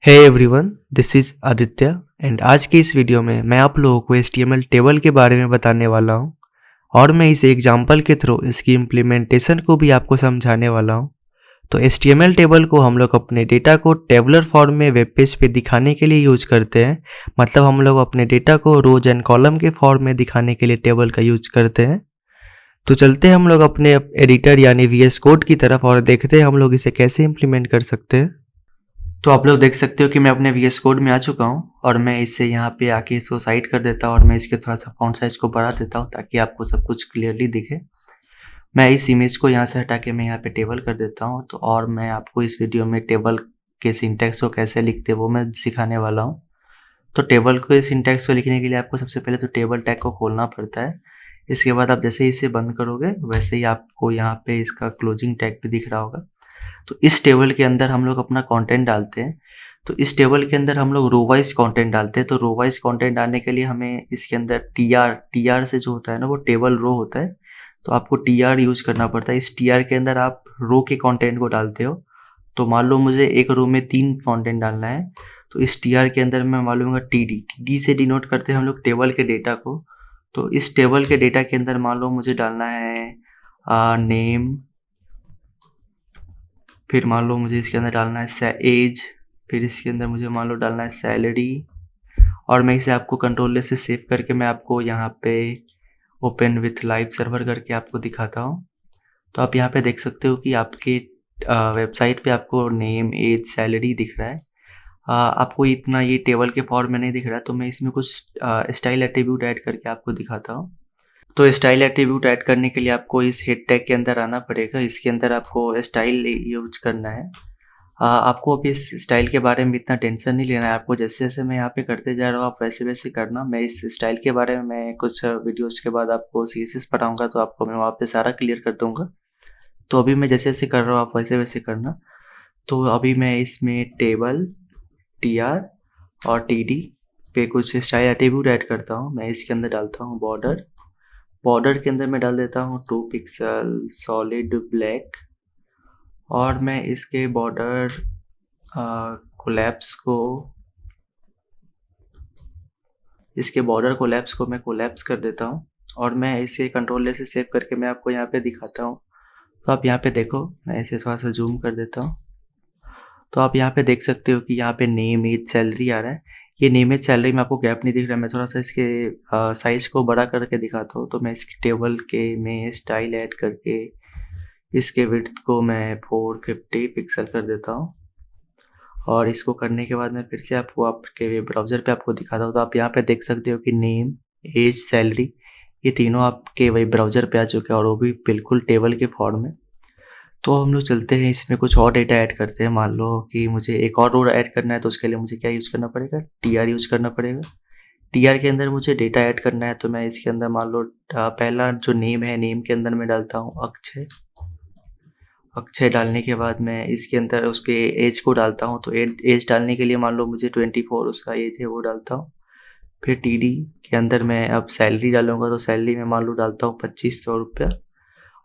Hey everyone, this is Aditya and आज की इस वीडियो में मैं आप लोगों को HTML टेबल के बारे में बताने वाला हूं और मैं इस एग्जांपल के थ्रू इसकी इम्प्लीमेंटेशन को भी आपको समझाने वाला हूं। तो HTML टेबल को हम लोग अपने डेटा को टेबुलर फॉर्म में वेब पेज पे दिखाने के लिए यूज करते हैं। मतलब हम लोग अपने डेटा को रोज एंड कॉलम के फॉर्म में दिखाने के लिए टेबल का यूज करते हैं। तो चलते हैं हम लोग अपने एडिटर यानी VS कोड की तरफ और देखते हैं हम लोग इसे कैसे इम्प्लीमेंट कर सकते हैं। तो आप लोग देख सकते हो कि मैं अपने VS कोड में आ चुका हूँ और मैं इससे यहाँ पे आके इसको साइड कर देता हूँ और मैं इसके थोड़ा सा फॉन्ट साइज को बढ़ा देता हूँ ताकि आपको सब कुछ क्लियरली दिखे। मैं इस इमेज को यहाँ से हटा के मैं यहाँ पे टेबल कर देता हूँ। तो और मैं आपको इस वीडियो में टेबल के सिंटैक्स को कैसे लिखते हैं वो मैं सिखाने वाला हूँ। तो टेबल को सिंटैक्स को लिखने के लिए आपको सबसे पहले तो टेबल टैग को खोलना पड़ता है। इसके बाद आप जैसे ही इसे बंद करोगे वैसे ही आपको यहाँ पे इसका क्लोजिंग टैग भी दिख रहा होगा। तो इस टेबल के अंदर हम लोग अपना कंटेंट डालते हैं। तो इस टेबल के अंदर हम लोग रो वाइज कंटेंट डालते हैं। तो रो वाइज कंटेंट डालने के लिए हमें इसके अंदर टीआर से जो होता है ना वो टेबल रो होता है, तो आपको टीआर यूज करना पड़ता है। इस टीआर के अंदर आप रो के कंटेंट को डालते हो। तो मान लो मुझे एक रो में 3 कंटेंट डालना है, तो इस टीआर के अंदर मैं मान लूँगा टी से डिनोट करते हैं हम लोग टेबल के डेटा को। तो इस टेबल के डेटा के अंदर मान लो मुझे डालना है नेम, फिर मान लो मुझे इसके अंदर डालना है एज, फिर इसके अंदर मुझे मान लो डालना है सैलरी। और मैं इसे आपको कंट्रोल से सेव करके मैं आपको यहाँ पे ओपन विथ लाइव सर्वर करके आपको दिखाता हूँ। तो आप यहाँ पे देख सकते हो कि आपके वेबसाइट पे आपको नेम एज सैलरी दिख रहा है। आपको इतना ये टेबल के फॉर्म में नहीं दिख रहा है, तो मैं इसमें कुछ स्टाइल एट्रीब्यूट ऐड करके आपको दिखाता हूँ। तो स्टाइल एट्रीब्यूट ऐड करने के लिए आपको इस हेड टैग के अंदर आना पड़ेगा। इसके अंदर आपको स्टाइल यूज करना है। आपको अभी इस स्टाइल के बारे में इतना टेंशन नहीं लेना है। आपको जैसे जैसे मैं यहाँ पे करते जा रहा हूँ आप वैसे वैसे करना। मैं इस स्टाइल के बारे में मैं कुछ वीडियोस के बाद आपको CSS पढ़ाऊँगा, तो आपको मैं वहाँ पे सारा क्लियर कर दूँगा। तो अभी मैं जैसे जैसे कर रहा हूँ आप वैसे वैसे करना। तो अभी मैं इसमें टेबल TR और TD पे कुछ स्टाइल एट्रीब्यूट ऐड करता हूँ। मैं इसके अंदर डालता हूँ बॉर्डर के अंदर मैं डाल देता हूँ 2 पिक्सल सॉलिड ब्लैक। और मैं इसके बॉर्डर कोलैप्स को मैं कोलैप्स कर देता हूँ और मैं इसे कंट्रोल से सेव करके मैं आपको यहाँ पे दिखाता हूँ। तो आप यहाँ पे देखो, मैं इसे थोड़ा सा जूम कर देता हूँ। तो आप यहाँ पे देख सकते हो कि यहाँ पे नेम एज सैलरी आ रहा है। ये नेम एज सैलरी में आपको गैप नहीं दिख रहा है। मैं थोड़ा सा इसके साइज को बड़ा करके दिखाता हूँ। तो मैं इसके टेबल के में स्टाइल ऐड करके इसके विड्थ को मैं 450 पिक्सल कर देता हूँ। और इसको करने के बाद मैं फिर से आपको आपके वेब ब्राउज़र पे आपको दिखाता हूँ। तो आप यहाँ पे देख सकते हो कि नेम एज सैलरी ये तीनों आपके वेब ब्राउज़र पे आ चुके हैं और वो भी बिल्कुल टेबल के फॉर्म में। तो हम लोग चलते हैं इसमें कुछ और डेटा ऐड करते हैं। मान लो कि मुझे एक और रो ऐड करना है, तो उसके लिए मुझे क्या यूज़ करना पड़ेगा, TR यूज़ करना पड़ेगा। TR के अंदर मुझे डेटा ऐड करना है, तो मैं इसके अंदर मान लो पहला जो नेम है, नेम के अंदर मैं डालता हूँ अक्षय डालने के बाद मैं इसके अंदर उसके एज को डालता हूँ। तो एज डालने के लिए मान लो मुझे 24 उसका एज है वो डालता हूँ। फिर TD के अंदर मैं अब सैलरी डालूंगा, तो सैलरी में मान लो डालता हूँ 2500 रुपया।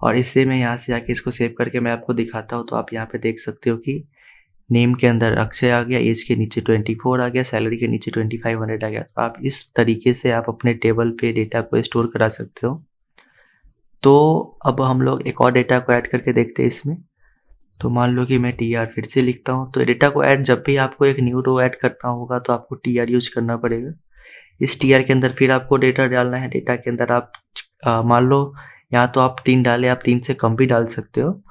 और इससे मैं यहाँ से आके इसको सेव करके मैं आपको दिखाता हूँ। तो आप यहाँ पे देख सकते हो कि नेम के अंदर अक्षय आ गया, एज के नीचे 24 आ गया, सैलरी के नीचे 2500 आ गया। तो आप इस तरीके से आप अपने टेबल पे डेटा को स्टोर करा सकते हो। तो अब हम लोग एक और डेटा को ऐड करके देखते हैं इसमें। तो मान लो कि मैं TR फिर से लिखता हूँ। तो डेटा को ऐड जब भी आपको एक न्यू रो ऐड करना होगा तो आपको TR यूज करना पड़ेगा। इस TR के अंदर फिर आपको डेटा डालना है। डेटा के अंदर आप मान लो यहाँ तो आप 3 डाले, आप 3 से कम भी डाल सकते हो।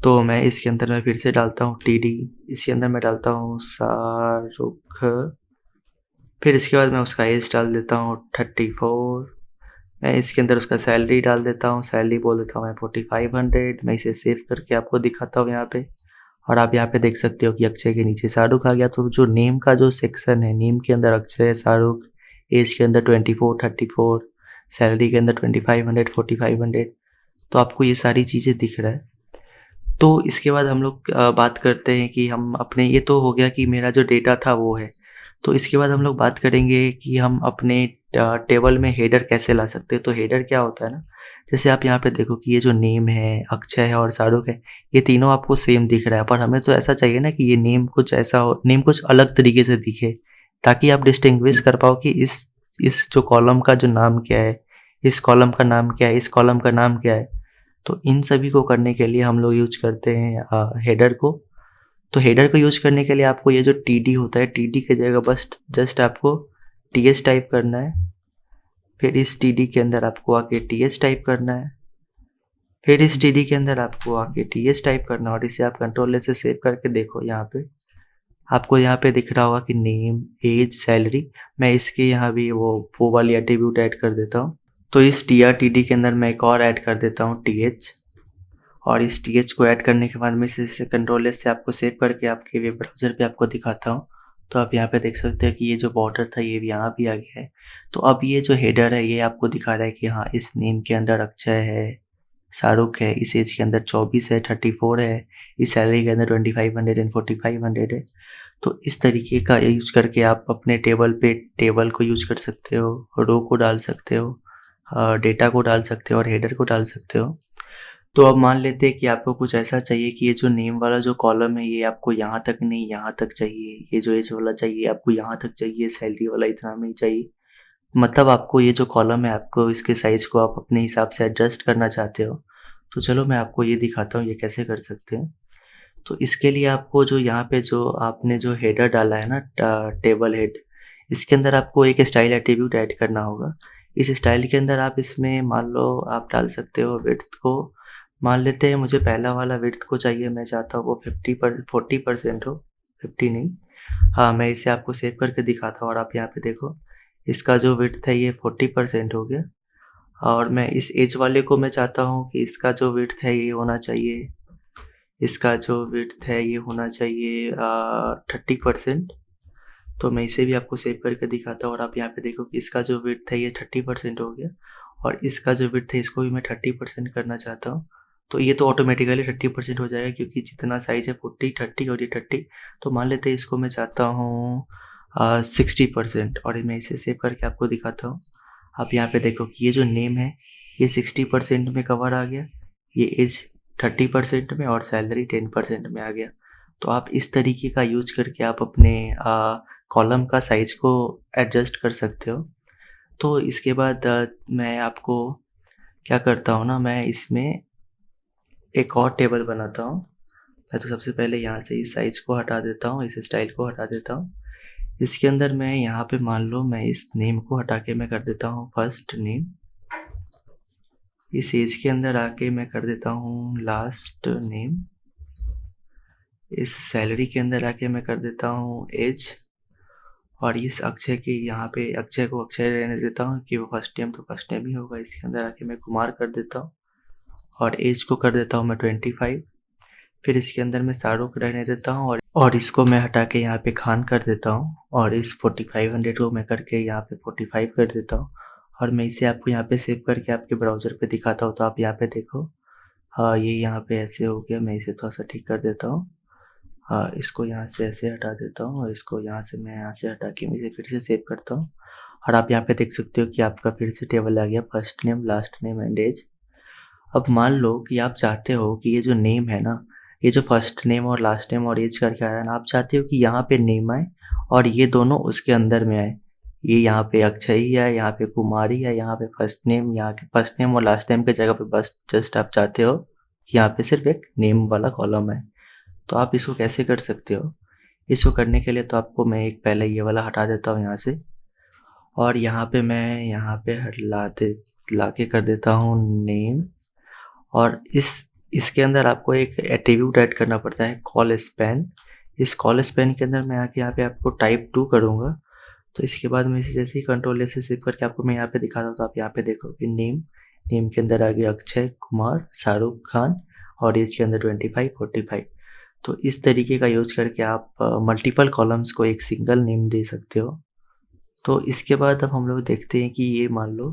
तो मैं इसके अंदर मैं फिर से डालता हूँ TD, इसके अंदर मैं डालता हूँ शाहरुख, फिर इसके बाद मैं उसका एज डाल देता हूँ 34। मैं इसके अंदर उसका सैलरी डाल देता हूँ, सैलरी बोल देता हूँ मैं 4500। मैं इसे सेव करके आपको दिखाता हूँ यहाँ पे। और आप यहाँ पे देख सकते हो कि अक्षय के नीचे शाहरुख आ गया। तो जो नेम का जो सेक्शन है, नेम के अंदर अक्षय शाहरुख, एज के अंदर 24 34, सैलरी के अंदर 2500 4500, तो आपको ये सारी चीज़ें दिख रहा है। तो इसके बाद हम लोग बात करते हैं कि हम अपने, ये तो हो गया कि मेरा जो डेटा था वो है। तो इसके बाद हम लोग बात करेंगे कि हम अपने टेबल में हेडर कैसे ला सकते हैं। तो हेडर क्या होता है ना, जैसे आप यहाँ पे देखो कि ये जो नेम है, अक्षय है और शाहरुख है, ये तीनों आपको सेम दिख रहा है, पर हमें तो ऐसा चाहिए ना कि ये नेम कुछ ऐसा हो, नेम कुछ अलग तरीके से दिखे, ताकि आप डिस्टिंग्विश कर पाओ कि इस जो कॉलम का जो नाम क्या है, इस कॉलम का नाम क्या है, इस कॉलम का नाम क्या है। तो इन सभी को करने के लिए हम लोग यूज करते हैं हेडर को। तो हेडर को यूज करने के लिए आपको ये जो टी होता है, टी की जगह बस जस्ट आपको टी टाइप करना है। फिर इस टी के अंदर आपको आके टी टाइप करना है। फिर इस टी के अंदर आपको आके टी टाइप करना है और इसे आप कंट्रोल से सेव करके देखो। यहाँ पे आपको यहाँ पे दिख रहा होगा कि नेम, एज, सैलरी। मैं इसके यहाँ भी वो वाली एट्रीब्यूट ऐड कर देता हूँ। तो इस टी के अंदर मैं एक और ऐड कर देता हूँ टी, और इस टी को ऐड करने के बाद मैं इसे कंट्रोल से आपको सेव करके आपके वेब ब्राउज़र पे आपको दिखाता हूँ। तो आप यहाँ पे देख सकते हैं कि ये जो बॉर्डर था ये भी यहाँ भी आ गया है। तो अब ये जो हेडर है ये आपको दिखा रहा है कि हाँ, इस नेम के अंदर अक्षय है, शाहरुख है, इस एज के अंदर 24 है, 34 है, इस सैलरी के अंदर 2500 एंड 4500 है। तो इस तरीके का यूज करके आप अपने टेबल को यूज कर सकते हो, रो को डाल सकते हो, डेटा को डाल सकते हो और हेडर को डाल सकते हो। तो अब मान लेते हैं कि आपको कुछ ऐसा चाहिए कि ये जो नेम वाला जो कॉलम है ये आपको यहाँ तक नहीं यहाँ तक चाहिए, ये जो एज वाला चाहिए आपको यहाँ तक चाहिए, सैलरी वाला इतना में ही चाहिए। मतलब आपको ये जो कॉलम है आपको इसके साइज को आप अपने हिसाब से एडजस्ट करना चाहते हो। तो चलो मैं आपको ये दिखाता हूँ ये कैसे कर सकते हैं। तो इसके लिए आपको जो यहाँ पे जो आपने जो हेडर डाला है ना, टेबल हेड, इसके अंदर आपको एक स्टाइल एट्रीब्यूट ऐड करना होगा। इस स्टाइल के अंदर आप इसमें मान लो आप डाल सकते हो विड्थ को। मान लेते हैं मुझे पहला वाला विड्थ को चाहिए, मैं चाहता हूँ वो 40% हो, 50 नहीं। हाँ, मैं इसे आपको सेव करके दिखाता हूँ और आप यहाँ पे देखो इसका जो विड्थ है ये 40% हो गया। और मैं इस एज वाले को मैं चाहता हूँ कि इसका जो विड्थ है ये होना चाहिए, इसका जो विड्थ है ये होना चाहिए 30%। तो मैं इसे भी आपको सेव करके दिखाता हूँ और आप यहाँ पे देखो कि इसका जो विड्थ है ये 30% हो गया और इसका जो विड्थ है इसको भी मैं 30% करना चाहता हूँ। तो ये तो ऑटोमेटिकली 30% हो जाएगा क्योंकि जितना साइज है 40, 30 और ये 30। तो मान लेते हैं इसको मैं चाहता हूँ 60% और मैं इसे सेव करके आपको दिखाता हूँ। आप यहाँ पे देखो कि ये जो नेम है ये 60% में कवर आ गया, ये एज 30% में और सैलरी 10% में आ गया। तो आप इस तरीके का यूज करके आप अपने कॉलम का साइज को एडजस्ट कर सकते हो। तो इसके बाद मैं आपको क्या करता हूँ ना, मैं इसमें एक और टेबल बनाता हूँ। मैं तो सबसे पहले यहाँ से इस साइज को हटा देता हूँ, इस स्टाइल को हटा देता हूँ। इसके अंदर मैं यहाँ पे मान लो मैं इस नेम को हटा के मैं कर देता हूँ फर्स्ट नेम। इस एज के अंदर आके मैं कर देता हूँ लास्ट नेम। इस सैलरी के अंदर आके मैं कर देता हूँ एज। और इस अक्षय के यहाँ पे अक्षय को अक्षय रहने देता हूँ कि वो फर्स्ट नेम तो फर्स्ट नेम ही होगा। इसके अंदर आके मैं कुमार कर देता हूँ और एज को कर देता हूँ मैं 25। फिर इसके अंदर मैं शाहरुख रहने देता हूँ और इसको मैं हटा के यहाँ पे खान कर देता हूँ और इस 4500 को मैं करके यहाँ पे 45 कर देता हूँ और मैं इसे आपको यहाँ पे सेव करके आपके ब्राउज़र पे दिखाता हूँ। तो आप यहाँ पे देखो, हाँ ये यहाँ पे ऐसे हो गया। मैं इसे थोड़ा सा ठीक कर देता हूँ। हाँ, इसको यहाँ से ऐसे हटा देता हूँ और इसको यहाँ से मैं यहाँ से हटा के मैं इसे फिर से सेव करता हूँ और आप यहाँ पे देख सकते हो कि आपका फिर से टेबल आ गया, first name, last name and age. अब मान लो कि आप चाहते हो कि ये जो नेम है ना, ये जो फर्स्ट नेम और लास्ट नेम और एज करके आया ना, आप चाहते हो कि यहाँ पे नेम आए और ये दोनों उसके अंदर में आए। ये यहाँ पे अक्षय ही है, यहाँ पे कुमारी है, यहाँ पे फर्स्ट नेम, यहाँ के फर्स्ट नेम और लास्ट नेम के जगह पे बस जस्ट आप चाहते हो कि यहाँ पे सिर्फ एक नेम वाला कॉलम है। तो आप इसको कैसे कर सकते हो? इसको करने के लिए तो आपको मैं एक पहले ये वाला हटा देता हूँ यहाँ से और यहाँ पे मैं यहाँ पे ला के कर देता हूँ नेम। और इसके अंदर आपको एक एट्रीब्यूट ऐड करना पड़ता है, कॉल स्पैन। इस कॉल स्पैन के अंदर मैं आके यहाँ पे आपको टाइप 2 करूँगा। तो इसके बाद मैं इसे जैसे ही कंट्रोल से सेव करके आपको मैं यहाँ पे दिखाता हूँ। तो आप यहाँ पे देखो कि नेम के अंदर आ गया अक्षय कुमार, शाहरुख खान और एज के अंदर 25, 45। तो इस तरीके का यूज करके आप मल्टीपल कॉलम्स को एक सिंगल नेम दे सकते हो। तो इसके बाद अब हम लोग देखते हैं कि ये मान लो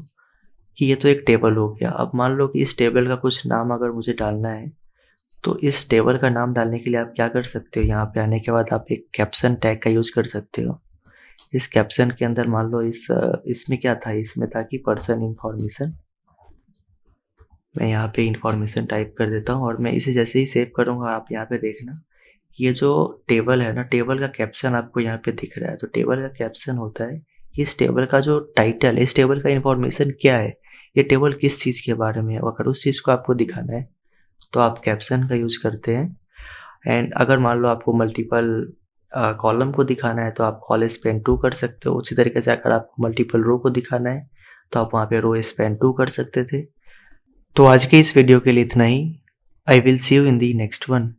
कि ये तो एक टेबल हो गया। अब मान लो कि इस टेबल का कुछ नाम अगर मुझे डालना है, तो इस टेबल का नाम डालने के लिए आप क्या कर सकते हो, यहाँ पे आने के बाद आप एक कैप्शन टैग का यूज कर सकते हो। इस कैप्शन के अंदर मान लो इसमें क्या था, इसमें था कि पर्सन इंफॉर्मेशन। मैं यहाँ पे इंफॉर्मेशन टाइप कर देता हूँ और मैं इसे जैसे ही सेव करूँगा आप यहाँ पे देखना ये जो टेबल है ना, टेबल का कैप्शन आपको यहाँ पे दिख रहा है। तो टेबल का कैप्शन होता है इस टेबल का जो टाइटल है, इस टेबल का इंफॉर्मेशन क्या है, ये टेबल किस चीज़ के बारे में है। अगर उस चीज़ को आपको दिखाना है तो आप कैप्शन का यूज करते हैं। एंड अगर मान लो आपको मल्टीपल कॉलम को दिखाना है तो आप कॉल स्पैन 2 कर सकते हो। उसी तरीके से अगर आपको मल्टीपल रो को दिखाना है तो आप वहाँ पे रो स्पैन 2 कर सकते थे। तो आज के इस वीडियो के लिए इतना ही। I will see you in the next one.